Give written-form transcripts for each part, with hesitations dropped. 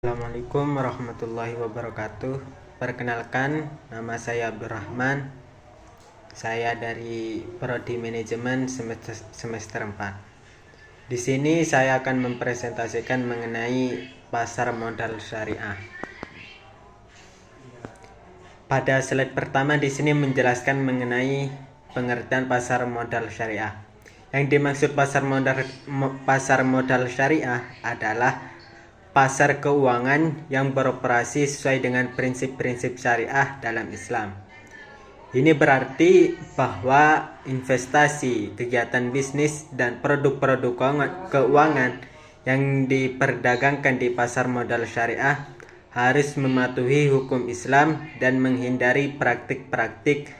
Assalamualaikum warahmatullahi wabarakatuh. Perkenalkan, nama saya Abdurrahman. Saya dari Prodi Manajemen semester 4. Di sini saya akan mempresentasikan mengenai pasar modal syariah. Pada slide pertama di sini menjelaskan mengenai pengertian pasar modal syariah. Yang dimaksud pasar modal syariah adalah pasar keuangan yang beroperasi sesuai dengan prinsip-prinsip syariah dalam Islam. Ini berarti bahwa investasi, kegiatan bisnis, dan produk-produk keuangan yang diperdagangkan di pasar modal syariah harus mematuhi hukum Islam dan menghindari praktik-praktik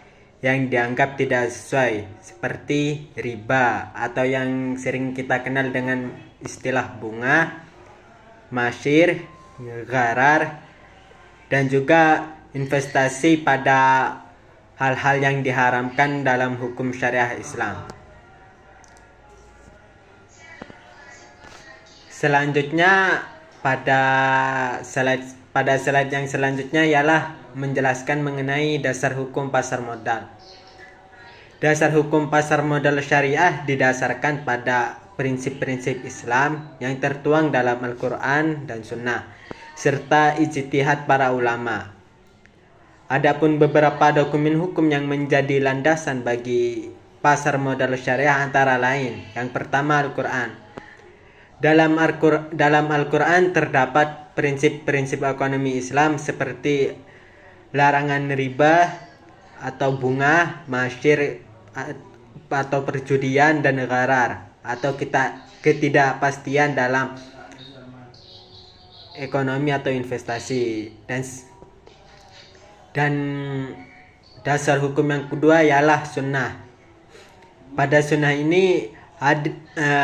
yang dianggap tidak sesuai, seperti riba atau yang sering kita kenal dengan istilah bunga, masyir, gharar, dan juga investasi pada hal-hal yang diharamkan dalam hukum syariah Islam. Selanjutnya pada slide yang selanjutnya ialah menjelaskan mengenai dasar hukum pasar modal. Dasar hukum pasar modal syariah didasarkan pada prinsip-prinsip Islam yang tertuang dalam Al-Quran dan Sunnah, serta ijtihad para ulama. Adapun beberapa dokumen hukum yang menjadi landasan bagi pasar modal syariah antara lain, yang pertama Al-Quran. Dalam Al-Quran terdapat prinsip-prinsip ekonomi Islam seperti larangan riba atau bunga, masyir atau perjudian, dan gharar atau ketidakpastian dalam ekonomi atau investasi. Dan dasar hukum yang kedua ialah sunnah. Pada sunnah ini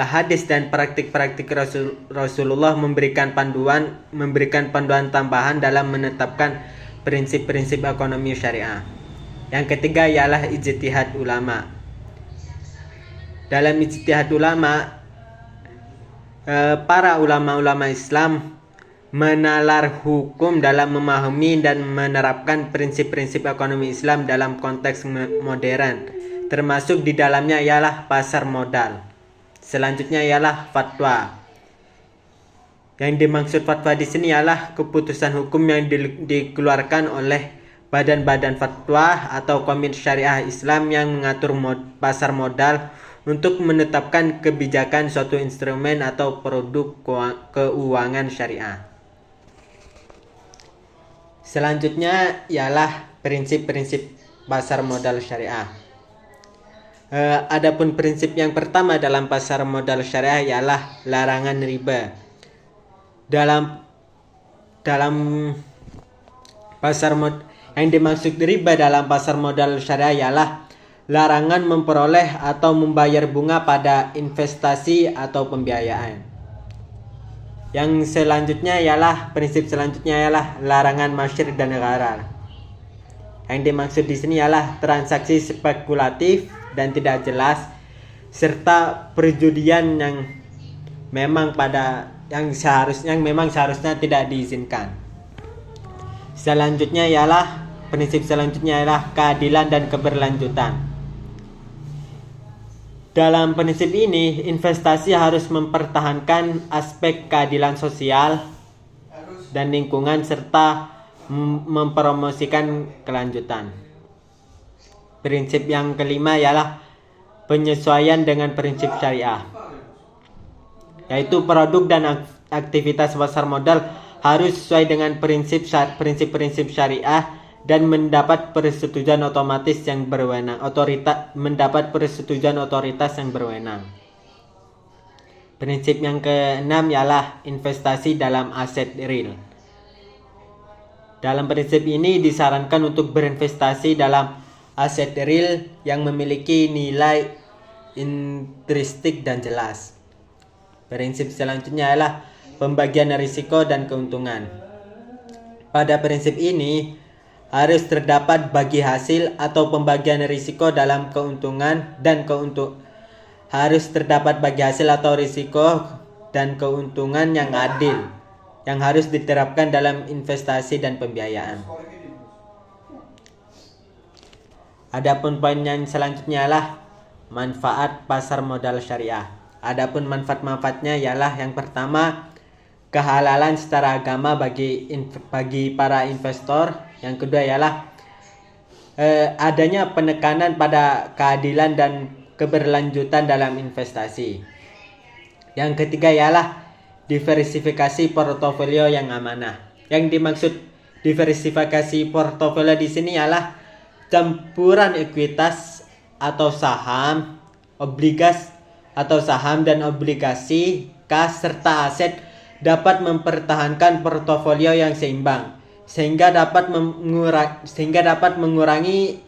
hadis dan praktik-praktik Rasulullah memberikan panduan tambahan dalam menetapkan prinsip-prinsip ekonomi syariah. Yang ketiga ialah ijtihad ulama. Dalam ijtihad ulama, para ulama-ulama Islam menalar hukum dalam memahami dan menerapkan prinsip-prinsip ekonomi Islam dalam konteks modern, termasuk di dalamnya ialah pasar modal. Selanjutnya ialah fatwa. Yang dimaksud fatwa di sini ialah keputusan hukum yang dikeluarkan oleh badan-badan fatwa atau komite syariah Islam yang mengatur pasar modal untuk menetapkan kebijakan suatu instrumen atau produk keuangan syariah. Selanjutnya ialah prinsip-prinsip pasar modal syariah. Adapun prinsip yang pertama dalam pasar modal syariah ialah larangan riba. Dalam pasar yang dimaksud riba dalam pasar modal syariah ialah larangan memperoleh atau membayar bunga pada investasi atau pembiayaan. Yang selanjutnya ialah prinsip selanjutnya ialah larangan masyir dan gharar. Yang dimaksud di sini ialah transaksi spekulatif dan tidak jelas serta perjudian yang memang seharusnya tidak diizinkan. Prinsip selanjutnya ialah keadilan dan keberlanjutan. Dalam prinsip ini, investasi harus mempertahankan aspek keadilan sosial dan lingkungan serta mempromosikan kelanjutan. Prinsip yang kelima ialah penyesuaian dengan prinsip syariah, yaitu produk dan aktivitas pasar modal harus sesuai dengan prinsip-prinsip syariah dan mendapat persetujuan otoritas yang berwenang. Prinsip yang keenam ialah investasi dalam aset real. Dalam prinsip ini disarankan untuk berinvestasi dalam aset real yang memiliki nilai intristik dan jelas. Prinsip selanjutnya adalah pembagian risiko dan keuntungan. Pada prinsip ini harus terdapat bagi hasil atau pembagian risiko dalam keuntungan harus terdapat bagi hasil atau risiko dan keuntungan yang adil, yang harus diterapkan dalam investasi dan pembiayaan. Adapun poin yang selanjutnya adalah manfaat pasar modal syariah. Adapun manfaat-manfaatnya ialah yang pertama, kehalalan secara agama bagi para investor. Yang kedua ialah adanya penekanan pada keadilan dan keberlanjutan dalam investasi. Yang ketiga ialah diversifikasi portofolio yang amanah. Yang dimaksud diversifikasi portofolio di sini ialah campuran ekuitas atau saham, dan obligasi, kas serta aset dapat mempertahankan portofolio yang seimbang sehingga dapat mengurangi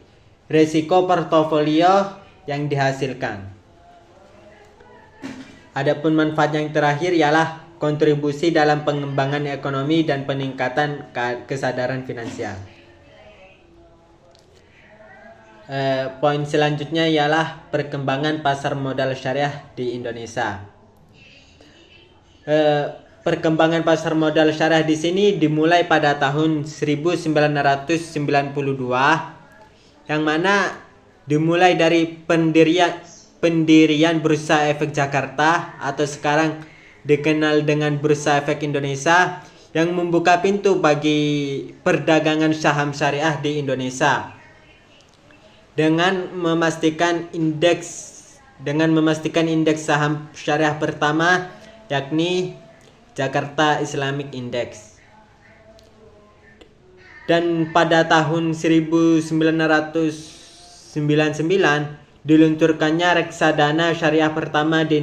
risiko portofolio yang dihasilkan. Adapun manfaat yang terakhir ialah kontribusi dalam pengembangan ekonomi dan peningkatan kesadaran finansial. Poin selanjutnya ialah perkembangan pasar modal syariah di Indonesia. Perkembangan pasar modal syariah di sini dimulai pada tahun 1992, yang mana dimulai dari pendirian Bursa Efek Jakarta atau sekarang dikenal dengan Bursa Efek Indonesia, yang membuka pintu bagi perdagangan saham syariah di Indonesia dengan memastikan indeks saham syariah pertama, yakni Jakarta Islamic Index. Dan pada tahun 1999 diluncurkannya reksadana syariah pertama di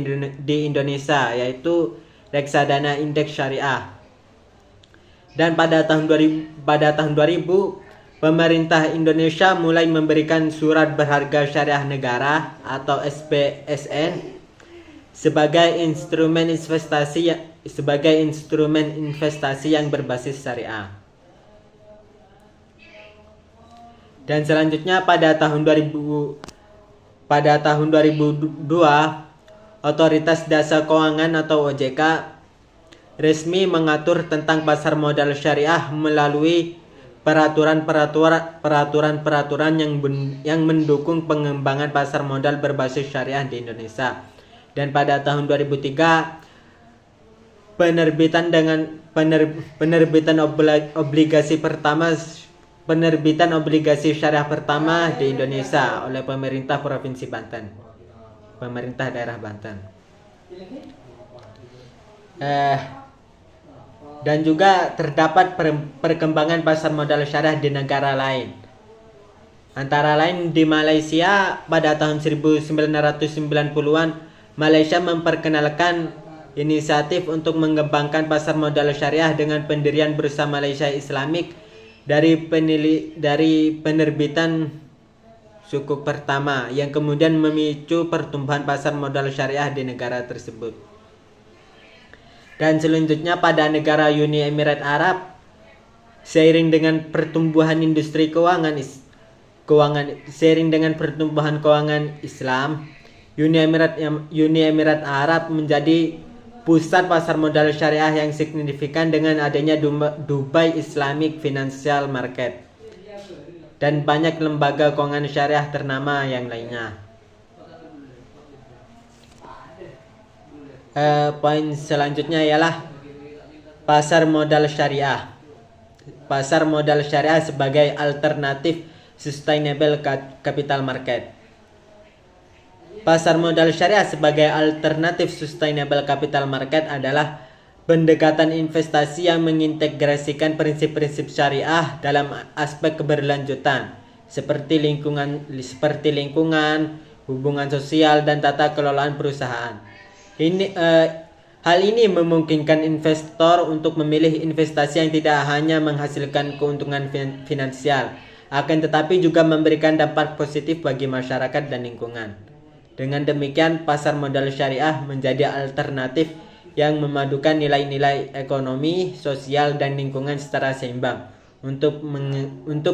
Indonesia, yaitu reksadana indeks syariah. Dan pada tahun 2000 pemerintah Indonesia mulai memberikan surat berharga syariah negara atau SPSN sebagai instrumen investasi yang berbasis syariah. Dan selanjutnya pada tahun 2002 Otoritas Jasa Keuangan atau OJK resmi mengatur tentang pasar modal syariah melalui peraturan yang mendukung pengembangan pasar modal berbasis syariah di Indonesia. Dan pada tahun 2003 penerbitan obligasi syariah pertama di Indonesia oleh pemerintah Provinsi Banten, pemerintah daerah Banten. Dan juga terdapat perkembangan pasar modal syariah di negara lain. Antara lain di Malaysia pada tahun 1990-an Malaysia memperkenalkan inisiatif untuk mengembangkan pasar modal syariah dengan pendirian Bursa Malaysia Islamik dari penerbitan sukuk pertama, yang kemudian memicu pertumbuhan pasar modal syariah di negara tersebut. Dan selanjutnya pada negara Uni Emirat Arab, seiring dengan pertumbuhan industri keuangan Islam, Uni Emirat Arab menjadi pusat pasar modal syariah yang signifikan dengan adanya Dubai Islamic Financial Market dan banyak lembaga keuangan syariah ternama yang lainnya. Poin selanjutnya ialah pasar modal syariah. Pasar modal syariah sebagai alternatif sustainable capital market. Pasar modal syariah sebagai alternatif sustainable capital market adalah pendekatan investasi yang mengintegrasikan prinsip-prinsip syariah dalam aspek keberlanjutan seperti lingkungan, hubungan sosial, dan tata kelolaan perusahaan. Hal ini memungkinkan investor untuk memilih investasi yang tidak hanya menghasilkan keuntungan finansial, akan tetapi juga memberikan dampak positif bagi masyarakat dan lingkungan. Dengan demikian, pasar modal syariah menjadi alternatif yang memadukan nilai-nilai ekonomi, sosial, dan lingkungan secara seimbang untuk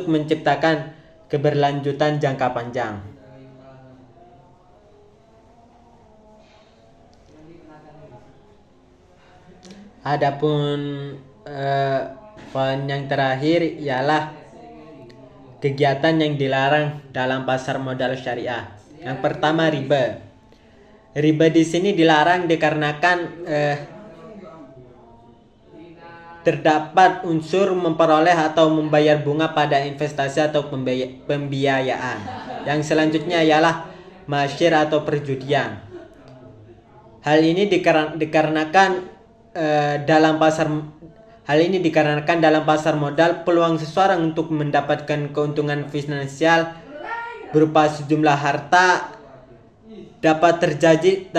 menciptakan keberlanjutan jangka panjang. Adapun poin yang terakhir ialah kegiatan yang dilarang dalam pasar modal syariah. Yang pertama, riba. Riba di sini dilarang dikarenakan terdapat unsur memperoleh atau membayar bunga pada investasi atau pembiayaan. Yang selanjutnya ialah masyir atau perjudian. Hal ini dikarenakan dalam pasar modal peluang seseorang untuk mendapatkan keuntungan finansial berupa sejumlah harta dapat terjadi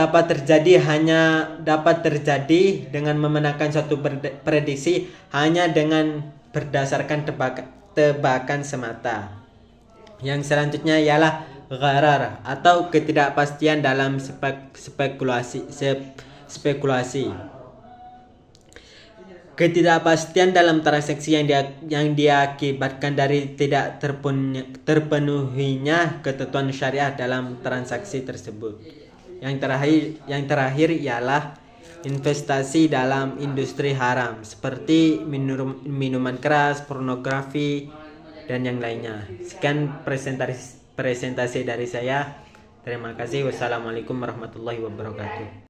dengan memenangkan suatu prediksi hanya dengan berdasarkan tebakan semata. Yang selanjutnya ialah gharar atau ketidakpastian dalam spekulasi. Ketidakpastian dalam transaksi yang diakibatkan dari tidak terpenuhinya ketentuan syariah dalam transaksi tersebut. Yang terakhir ialah investasi dalam industri haram seperti minuman keras, pornografi, dan yang lainnya. Sekian presentasi dari saya. Terima kasih. Wassalamualaikum warahmatullahi wabarakatuh.